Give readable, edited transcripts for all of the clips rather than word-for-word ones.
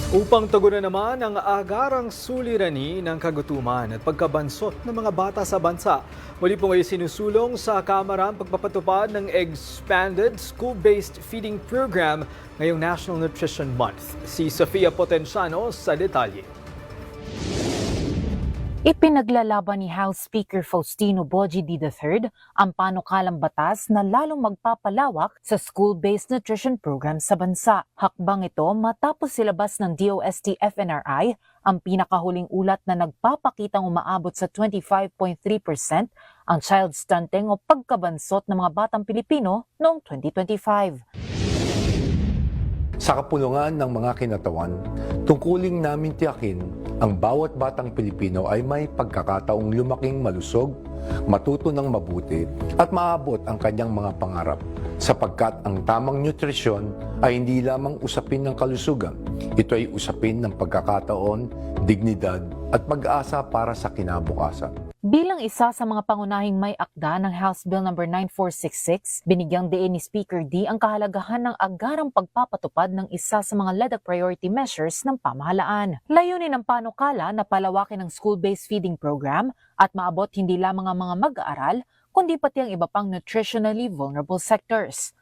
Upang tugunan naman ang agarang suliranin ng kagutuman at pagkabansot ng mga bata sa bansa. Muli po ngayon sinusulong sa Kamara ang pagpapatupad ng Expanded School-Based Feeding Program ngayong National Nutrition Month. Si Sofia Potenciano sa detalye. Ipinaglalaban ni House Speaker Faustino Boji III ang panukalang batas na lalong magpapalawak sa school-based nutrition program sa bansa. Hakbang ito matapos silabas ng DOST-FNRI ang pinakahuling ulat na nagpapakitang umaabot sa 25.3% ang child stunting o pagkabansot ng mga batang Pilipino noong 2025. Sa kapulungan ng mga kinatawan, tungkuling namin tiyakin ang bawat batang Pilipino ay may pagkakataong lumaking malusog, matuto ng mabuti at maabot ang kanyang mga pangarap sapagkat ang tamang nutrisyon ay hindi lamang usapin ng kalusugan. Ito ay usapin ng pagkakataon, dignidad at pag-asa para sa kinabukasan. Bilang isa sa mga pangunahing may akda ng House Bill No. 9466, binigyang diin ni Speaker D ang kahalagahan ng agarang pagpapatupad ng isa sa mga LEDA priority measures ng pamahalaan. Layunin ng panukala na palawakin ang school-based feeding program at maabot hindi lamang ang mga mag-aaral, kundi pati ang iba pang nutritionally vulnerable sectors.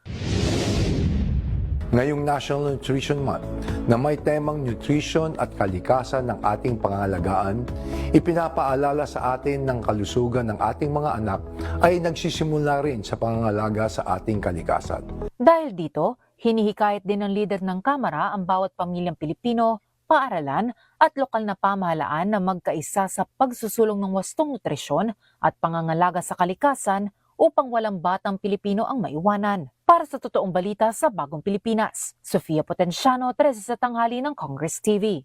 Ngayong National Nutrition Month na may temang nutrition at kalikasan ng ating pangangalagaan, ipinapaalala sa atin ng kalusugan ng ating mga anak ay nagsisimula rin sa pangangalaga sa ating kalikasan. Dahil dito, hinihikayat din ng leader ng Kamara ang bawat pamilyang Pilipino, paaralan at lokal na pamahalaan na magkaisa sa pagsusulong ng wastong nutrisyon at pangangalaga sa kalikasan upang walang batang Pilipino ang maiwanan. Para sa totoong balita sa Bagong Pilipinas, Sofia Potenciano, 13 sa tanghali ng Congress TV.